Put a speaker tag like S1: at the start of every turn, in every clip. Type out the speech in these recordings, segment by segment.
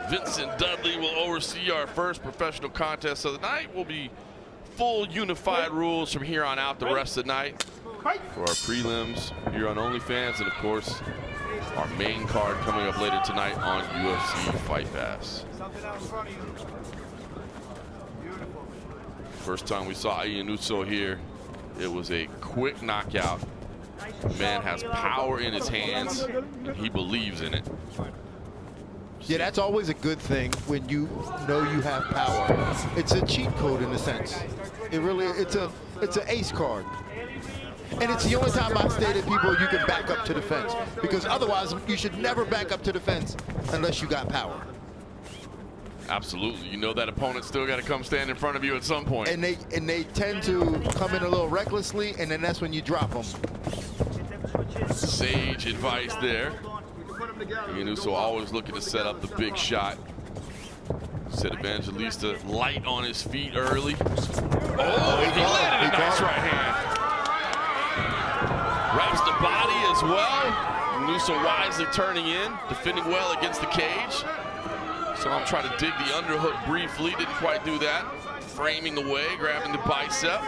S1: Vincent Dudley will oversee our first professional contest of the night. Will be full unified rules from here on out the rest of the night for our prelims here on OnlyFans, and of course our main card coming up later tonight on UFC Fight Pass. First time we saw Iannuzzo here, it was a quick knockout. The man has power in his hands, and he believes in it.
S2: Yeah, that's always a good thing when you know you have power. It's a cheat code in a sense. It really, it's an ace card. And it's the only time I say to people you can back up to the fence, because otherwise you should never back up to the fence unless you got power.
S1: Absolutely. You know that opponent's still got to come stand in front of you at some point.
S2: And they tend to come in a little recklessly, and then that's when you drop them.
S1: Sage advice there. Iannuzzo always looking to set up the big shot. Said Evangelista light on his feet early. Oh, he landed a nice right hand. Wraps the body as well. Iannuzzo wisely turning in, defending well against the cage. So I'm trying to dig the underhook briefly, didn't quite do that. Framing away, grabbing the bicep.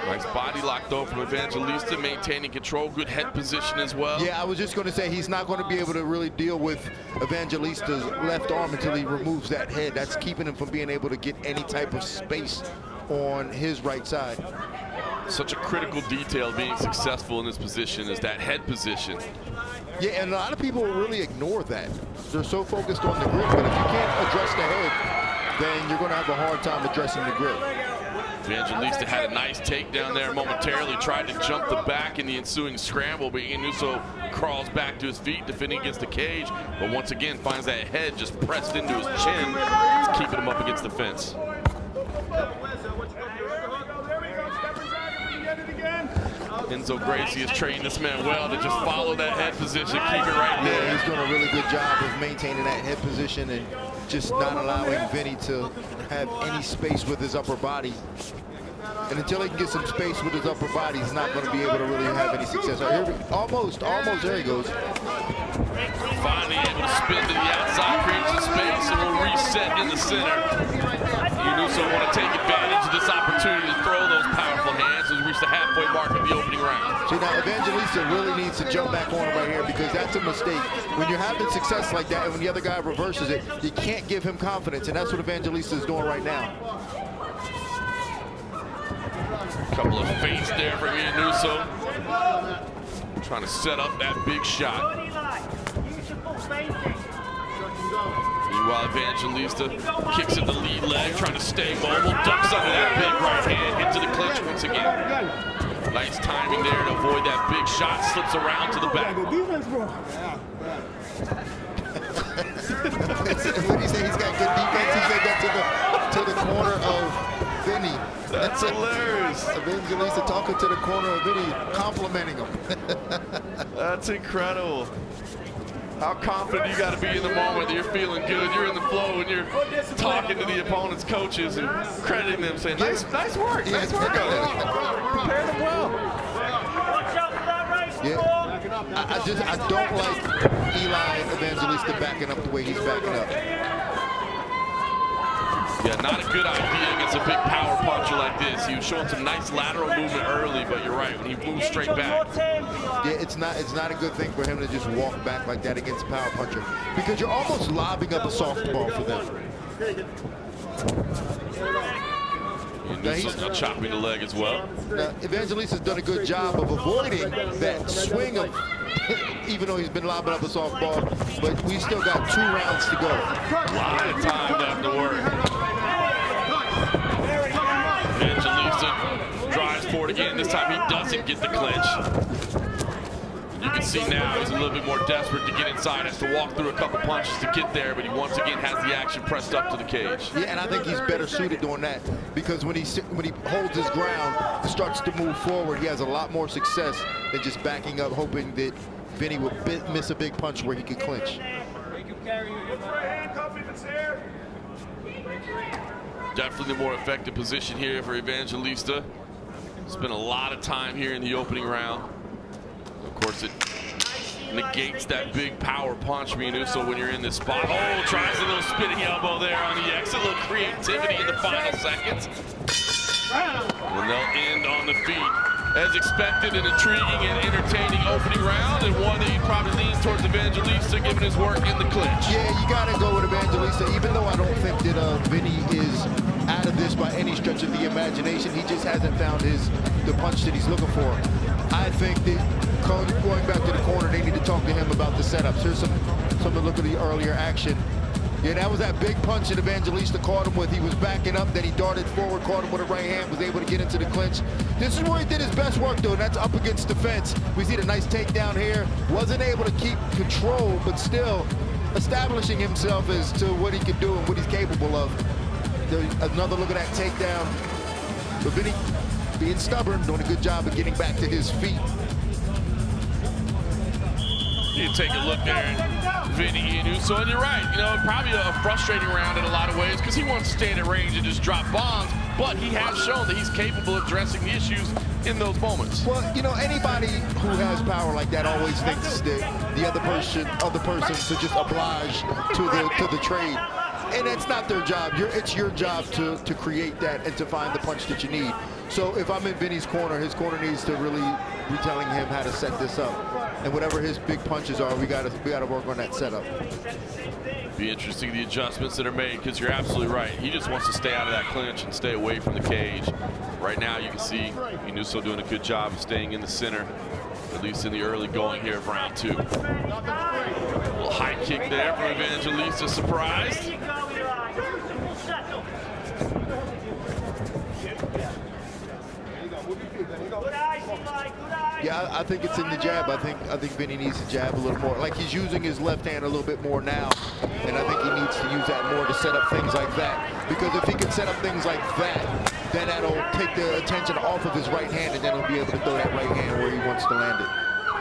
S1: Nice body lock though from Evangelista, maintaining control, good head position as well.
S2: Yeah, I was just going to say he's not going to be able to really deal with Evangelista's left arm until he removes that head. That's keeping him from being able to get any type of space on his right side.
S1: Such a critical detail being successful in this position is that head position.
S2: Yeah, and a lot of people really ignore that. They're so focused on the grip, but if you can't address the head, then you're going to have a hard time addressing the grip.
S1: Evangelista had a nice takedown there momentarily, tried to jump the back in the ensuing scramble, but Iannuzzo crawls back to his feet, defending against the cage, but once again finds that head just pressed into his chin, keeping him up against the fence. Enzo Gracie has trained this man well to just follow that head position, keep it right there.
S2: Yeah, he's doing a really good job of maintaining that head position and just not allowing Vinny to have any space with his upper body. And until he can get some space with his upper body, he's not going to be able to really have any success. Right, here almost, there he goes.
S1: Finally able to spin to the outside, create some space, and will reset in the center. Iannuzzo want to take advantage of this opportunity to throw those powerful hands as we reach the halfway mark of the opening round.
S2: See, now Evangelista really needs to jump back on him right here, because that's a mistake. When you're having success like that and when the other guy reverses it, you can't give him confidence, and that's what Evangelista is doing right now.
S1: Couple of feints there from Iannuzzo. Trying to set up that big shot. Meanwhile, Evangelista kicks at the lead leg, trying to stay mobile, ducks under that big right hand, into the clinch once again. Nice timing there to avoid that big shot, slips around to the back.
S2: What did he say? He's got good defense. He said that to the corner of Vinny.
S1: That's hilarious.
S2: Evangelista talking to the corner of Vinny, complimenting him.
S1: That's incredible. How confident you got to be in the moment that you're feeling good, you're in the flow, and you're talking to the opponent's coaches and crediting them, saying, nice work, nice work. Prepared them well.
S2: Yeah, I don't like Eli Evangelista backing up the way he's backing up.
S1: Yeah, not a good idea against a big power puncher like this. He was showing some nice lateral movement early, but you're right, when he moves straight back.
S2: Yeah, it's not a good thing for him to just walk back like that against a power puncher, because you're almost lobbing up a softball for them.
S1: He's chopping the leg as well.
S2: Now, Evangelista's done a good job of avoiding that swing of, even though he's been lobbing up a softball, but we still got 2 rounds to go.
S1: A lot of time left to work. Evangelista drives forward again. This time he doesn't get the clinch. You can see now he's a little bit more desperate to get inside, has to walk through a couple punches to get there, but he once again has the action pressed up to the cage.
S2: Yeah, and I think he's better suited doing that, because when he holds his ground, starts to move forward, he has a lot more success than just backing up, hoping that Vinny would miss a big punch where he could clinch.
S1: Definitely the more effective position here for Evangelista. Spent a lot of time here in the opening round. Of course, it negates that big power punch, Iannuzzo, when you're in this spot. Oh, tries a little spinning elbow there on the exit. A little creativity in the final seconds. And they'll end on the feet. As expected, an intriguing and entertaining opening round, and one that he probably leans towards Evangelista, given his work in the clinch.
S2: Yeah, you got to go with Evangelista, even though I don't think that Vinny is out of this by any stretch of the imagination. He just hasn't found the punch that he's looking for. I think that going back to the corner, they need to talk to him about the setups. Here's some look at the earlier action. Yeah, that was that big punch that Evangelista caught him with. He was backing up, then he darted forward, caught him with a right hand, was able to get into the clinch. This is where he did his best work, though, and that's up against the fence. We see the nice takedown here. Wasn't able to keep control, but still establishing himself as to what he can do and what he's capable of. Another look at that takedown. But Vinny, being stubborn, doing a good job of getting back to his feet.
S1: You take a look there at Vinny Iannuzzo, and you're right. You know, probably a frustrating round in a lot of ways because he wants to stand at range and just drop bombs, but he has shown that he's capable of addressing the issues in those moments.
S2: Well, you know, anybody who has power like that always thinks that the other person to just oblige to the trade. And it's not their job. It's your job to create that and to find the punch that you need. So if I'm in Vinny's corner, his corner needs to really be telling him how to set this up. And whatever his big punches are, we gotta work on that setup.
S1: Be interesting the adjustments that are made, because you're absolutely right. He just wants to stay out of that clinch and stay away from the cage. Right now you can see Iannuzzo doing a good job of staying in the center, at least in the early going here of round 2. A little high kick there from Evangelista, surprised.
S2: Yeah, I think it's in the jab. I think Vinny needs to jab a little more. Like, he's using his left hand a little bit more now, and I think he needs to use that more to set up things like that. Because if he can set up things like that, then that'll take the attention off of his right hand, and then he'll be able to throw that right hand where he wants to land it.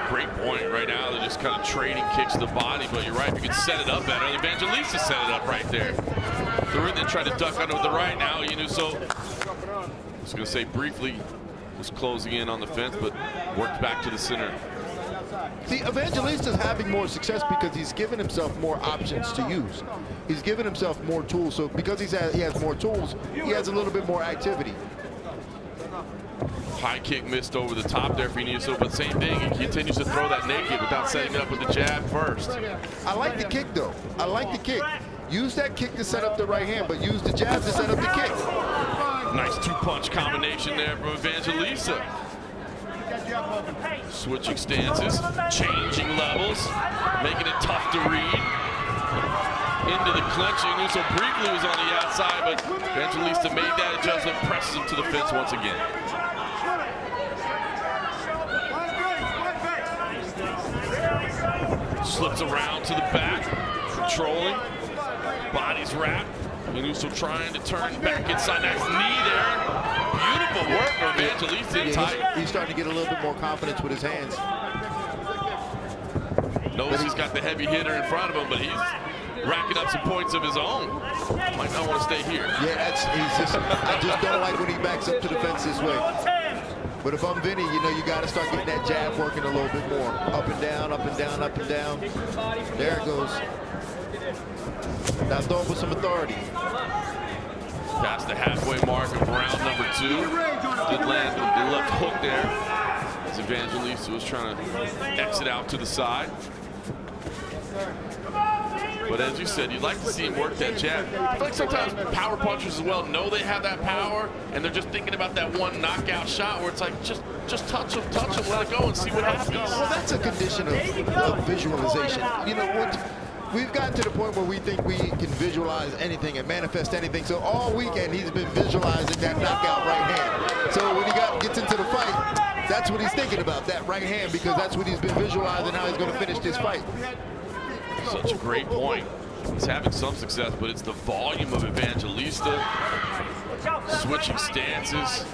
S1: Great point right now. They're just kind of trading kicks to the body, but you're right. If you can set it up better, Evangelista set it up right there. Then tried to duck under with the right now. Iannuzzo, I was going to say briefly, was closing in on the fence, but worked back to the center.
S2: See, Evangelista's having more success because he's given himself more options to use. He's given himself more tools, so because he has more tools, he has a little bit more activity.
S1: High kick missed over the top there for Iannuzzo, but same thing, he continues to throw that naked without setting it up with the jab first.
S2: I like the kick, though. I like the kick. Use that kick to set up the right hand, but use the jab to set up the kick.
S1: Nice two-punch combination there from Evangelista. Switching stances, changing levels, making it tough to read. Into the clinch, Iannuzzo briefly was on the outside, but Evangelista made that adjustment, presses him to the fence once again. Slips around to the back, controlling, body's wrapped. Iannuzzo trying to turn back inside. Nice knee there. Beautiful work from Evangelista in tight.
S2: He's starting to get a little bit more confidence with his hands.
S1: Knows he's got the heavy hitter in front of him, but he's racking up some points of his own. Might not want to stay here.
S2: Yeah, I just don't like when he backs up to the fence this way. But if I'm Vinny, you know, you got to start getting that jab working a little bit more. Up and down, up and down, up and down. There it goes. Now throw it with some authority.
S1: Past the halfway mark of round number 2. Did land the left hook there as Evangelista was trying to exit out to the side. But as you said, you'd like to see him work that jab. I feel like sometimes power punchers as well know they have that power, and they're just thinking about that one knockout shot where it's like, just touch him, let it go, and see what happens.
S2: Well, that's a condition of visualization. You know, we've gotten to the point where we think we can visualize anything and manifest anything. So all weekend, he's been visualizing that knockout right hand. So when he gets into the fight, that's what he's thinking about, that right hand, because that's what he's been visualizing how he's going to finish this fight.
S1: Such a great point. He's having some success, but it's the volume of Evangelista, switching stances,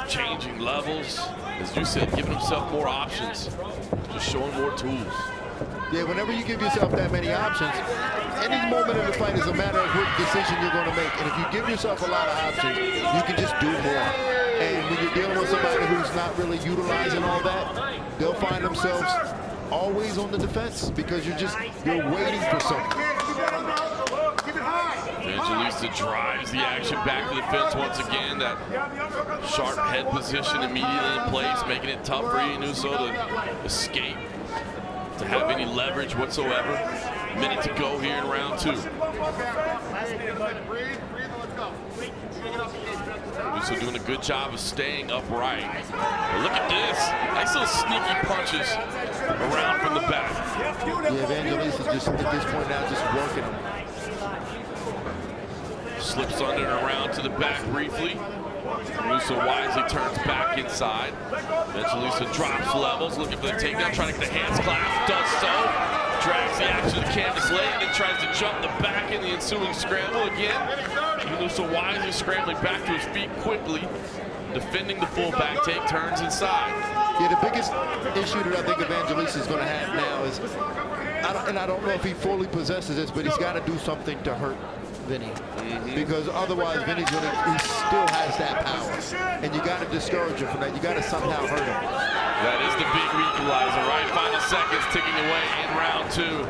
S1: changing levels. As you said, giving himself more options, just showing more tools.
S2: Yeah, whenever you give yourself that many options, any moment in the fight is a matter of what decision you're going to make. And if you give yourself a lot of options, you can just do more. And when you're dealing with somebody who's not really utilizing all that, they'll find themselves always on the defense because you're waiting for something.
S1: Evangelista drives the action back to the fence once again. That sharp head position immediately in place, making it tough for Iannuzzo to escape, to have any leverage whatsoever. Minute to go here in round 2. Iannuzzo doing a good job of staying upright. But look at this. Nice little sneaky punches around from the back.
S2: Yeah, Evangelista just at this point now just working him.
S1: Slips under and around to the back briefly. Iannuzzo wisely turns back inside. Evangelista drops levels, looking for the takedown, trying to get the hands clasped. Does so. Drags the action to the canvas leg and then tries to jump the back in the ensuing scramble again. Iannuzzo wisely scrambling back to his feet quickly, defending the full back take, turns inside.
S2: Yeah, the biggest issue that I think Evangelista is going to have now is, I don't know if he fully possesses this, but he's got to do something to hurt Vinny, because otherwise Vinny's he still has that power, and you got to discourage him from that. You got to somehow hurt him.
S1: That is the big equalizer, right? Final seconds ticking away in round 2.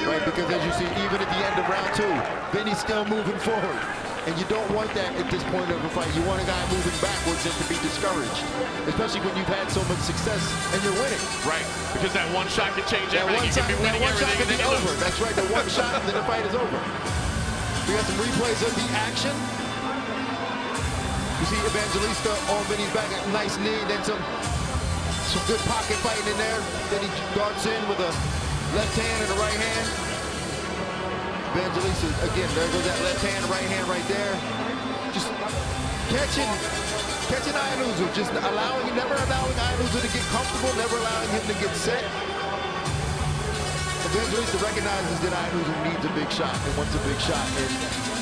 S2: Right, because as you see, even at the end of round 2, Vinny's still moving forward, and you don't want that at this point of a fight. You want a guy moving backwards and to be discouraged, especially when you've had so much success and you're winning.
S1: Right, because that one shot can change everything.
S2: That one shot can be over. That's right, the one shot and then the fight is over. We got some replays of the action. You see Evangelista on Vinny's back, a nice knee, then some good pocket fighting in there. Then he darts in with a left hand and a right hand. Evangelista, again, there goes that left hand, right hand right there. Just catching Iannuzzo, just never allowing Iannuzzo to get comfortable, never allowing him to get set. Evangelista recognizes that Iannuzzo needs a big shot and wants a big shot, and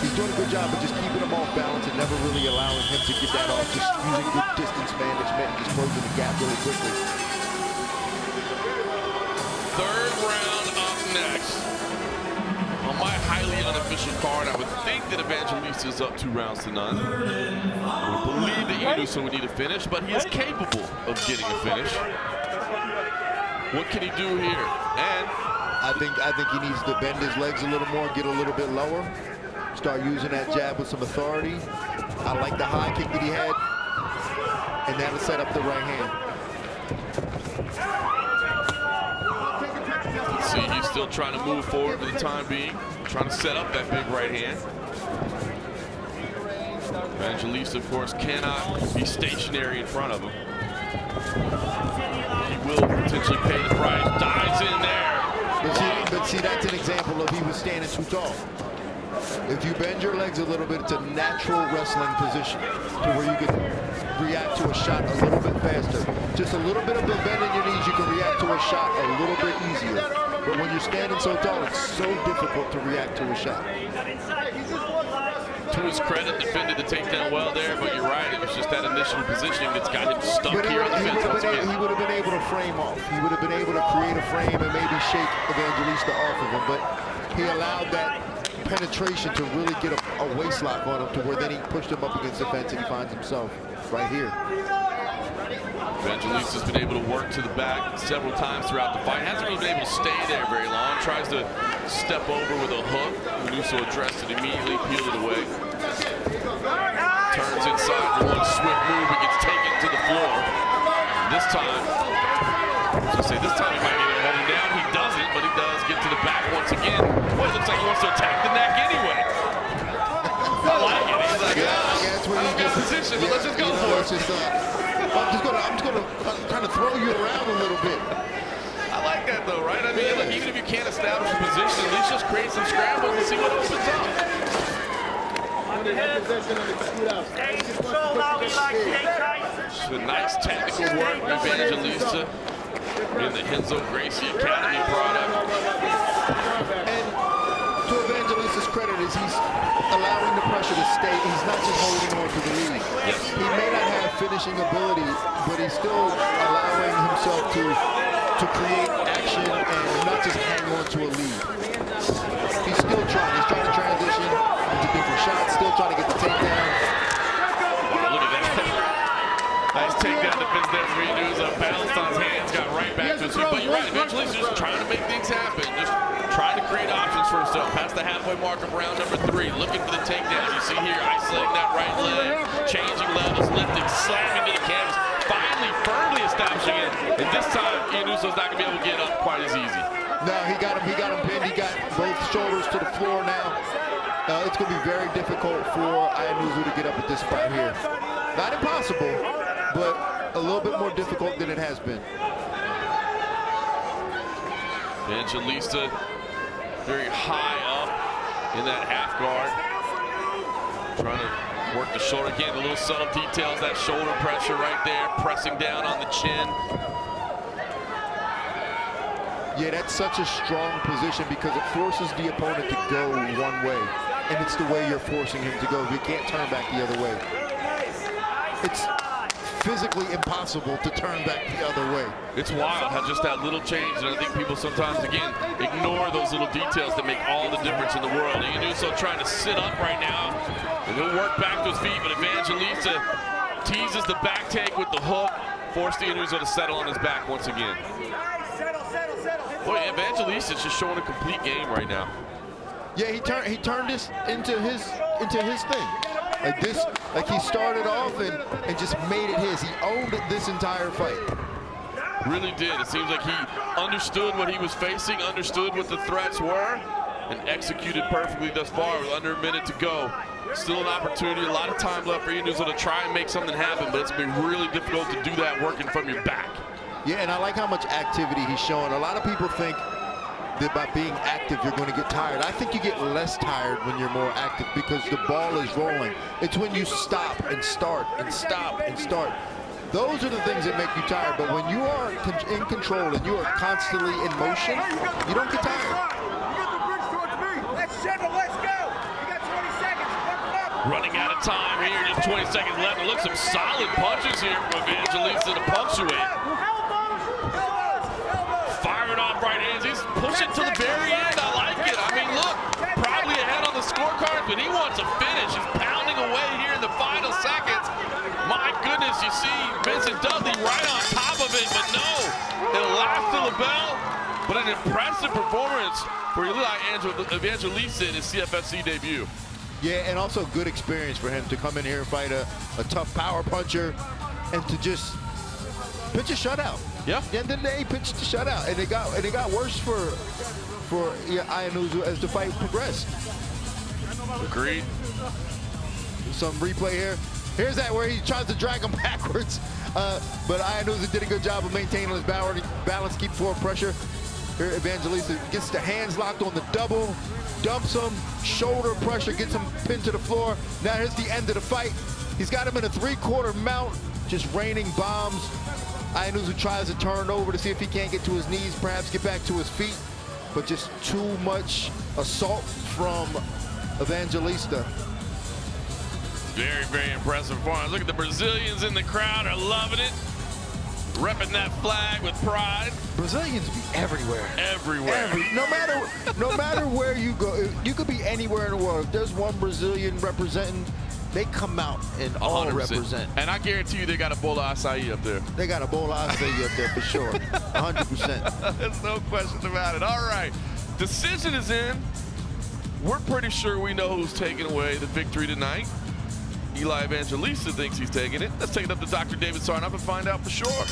S2: he's doing a good job of just keeping him off balance and never really allowing him to get that off, just using good distance management and just closing the gap really quickly.
S1: Third round up next. On my highly unofficial card, I would think that Evangelista is up 2 rounds to none. I would believe that Iannuzzo would need a finish, but he is capable of getting a finish. What can he do here? And
S2: I think he needs to bend his legs a little more, get a little bit lower, start using that jab with some authority. I like the high kick that he had, and that'll set up the right hand.
S1: see, he's still trying to move forward for the time being, trying to set up that big right hand. Evangelista, of course, cannot be stationary in front of him. He will potentially pay the price. Dives in there.
S2: But see, that's an example of he was standing too tall. If you bend your legs a little bit, it's a natural wrestling position to where you can react to a shot a little bit faster. Just a little bit of a bend in your knees, you can react to a shot a little bit easier. But when you're standing so tall, it's so difficult to react to a shot.
S1: To his credit, defended the takedown well there, but you're right, it was just that initial positioning that's got him stuck here on the fence once again.
S2: He would have been able to frame off. He would have been able to create a frame and maybe shake Evangelista off of him, but he allowed that penetration to really get a waist lock on him to where then he pushed him up against the fence and he finds himself right here.
S1: Evangelista's been able to work to the back several times throughout the fight. Hasn't really been able to stay there very long. Tries to step over with a hook. Iannuzzo addressed it immediately, peeled it away. Turns inside for one swift move and gets taken to the floor. This time, this time he might get him holding down. He doesn't, but he does get to the back once again. Boy, it looks like he wants to attack the neck anyway. I like it. He's like, I don't got position, but let's just go for it.
S2: I'm just gonna kind of throw you around a little bit.
S1: I like that though, right? I mean, look, even if you can't establish a position, at least just create some scrambles and see what opens up. It's a nice technical work from Evangelista in the Renzo Gracie Academy product.
S2: And to Evangelista's credit is he's allowing the pressure to stay. He's not just holding on to the lead.
S1: Yes.
S2: He may not have finishing ability, but he's still allowing himself to create action and not just hang on to a lead. He's still trying. He's trying to transition into different shots, still trying to get the takedown.
S1: Wow, look at that. Nice takedown defense there for Iannuzzo. Balanced on his hands, got right back to his feet. But you're right, eventually he's just trying to make things happen. Just trying to create options for himself. Past the halfway mark of round number 3. Looking for the takedown. You see here, isolating that right leg. Changing levels, lifting, slamming to the canvas. Finally, firmly establishing it. And this time, Iannuzzo's not going to be able to get up quite as easy.
S2: No, he got him pinned. He got both shoulders to the floor now. It's going to be very difficult for Iannuzzo to get up at this spot here. Not impossible, but a little bit more difficult than it has been.
S1: Evangelista very high up in that half guard. Trying to work the shoulder again. The little subtle details, that shoulder pressure right there, pressing down on the chin.
S2: Yeah, that's such a strong position because it forces the opponent to go one way. And it's the way you're forcing him to go. You can't turn back the other way. It's physically impossible to turn back the other way.
S1: It's wild how just that little change, and I think people sometimes, again, ignore those little details that make all the difference in the world. Iannuzzo trying to sit up right now, and he'll work back to his feet, but Evangelista teases the back take with the hook, forced Iannuzzo to settle on his back once again. Boy, Evangelista's just showing a complete game right now.
S2: Yeah, he turned this into his thing. Like this, like he started off and just made it his. He owned this entire fight.
S1: Really did. It seems like he understood what he was facing, understood what the threats were, and executed perfectly thus far with under a minute to go. Still an opportunity, a lot of time left for Iannuzzo to try and make something happen, but it's been really difficult to do that working from your back.
S2: Yeah, and I like how much activity he's showing. A lot of people think that by being active, you're going to get tired. I think you get less tired when you're more active because the ball is rolling. It's when you stop and start and stop and start. Those are the things that make you tired. But when you are in control and you are constantly in motion, you don't get tired.
S1: Running out of time here, just 20 seconds left. It looks some solid punches here from Evangelista to punctuate. Firing off right hands. He's pushing to the very end. I like it. I mean, look, probably ahead on the scorecard, but he wants a finish. He's pounding away here in the final seconds. My goodness, you see Vincent Dudley right on top of it, but no, it'll last till the bell. But an impressive performance for Eliab Evangelista in his CFFC debut.
S2: Yeah, and also good experience for him to come in here and fight a tough power puncher and to just pitch a shutout.
S1: Yeah.
S2: At the end of the day, he pitched a shutout, and it got worse for Iannuzzo as the fight progressed.
S1: Agreed.
S2: Some replay here. Here's that where he tries to drag him backwards, but Iannuzzo did a good job of maintaining his balance, keep forward pressure. Here, Evangelista gets the hands locked on the double, dumps him, shoulder pressure, gets him pinned to the floor. Now here's the end of the fight. He's got him in a 3/4 mount, just raining bombs. Iannuzzo tries to turn over to see if he can't get to his knees, perhaps get back to his feet, but just too much assault from Evangelista.
S1: Very, very impressive performance. Look at the Brazilians in the crowd are loving it. Repping that flag with pride.
S2: Brazilians be everywhere.
S1: Everywhere.
S2: No matter where you go, you could be anywhere in the world. If there's one Brazilian representing, they come out and all
S1: 100%.
S2: represent.
S1: And I guarantee you they got a bowl of acai up there.
S2: They got a bowl of acai up there for sure. 100%.
S1: There's no question about it. All right. Decision is in. We're pretty sure we know who's taking away the victory tonight. Eliab Evangelista thinks he's taking it. Let's take it up to Dr. David Sarnoff and find out for sure.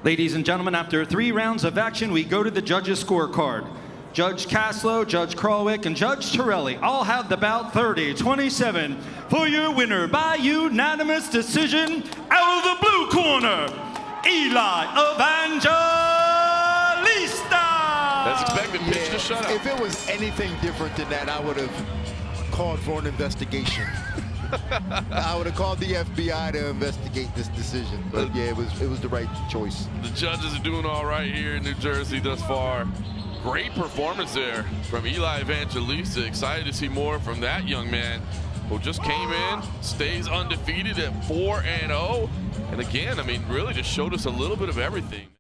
S3: Ladies and gentlemen, after 3 rounds of action, we go to the judges' scorecard. Judge Caslow, Judge Kralwick, and Judge Torelli all have the bout 30-27 for your winner by unanimous decision out of the blue corner, Eliab Evangelista.
S1: That's expected. Pitch to shut up.
S2: If it was anything different than that, I would have called for an investigation. I would have called the FBI to investigate this decision. But yeah, it was the right choice.
S1: The judges are doing all right here in New Jersey thus far. Great performance there from Eliab Evangelista. Excited to see more from that young man who just came in, stays undefeated at 4-0. And again, I mean, really just showed us a little bit of everything.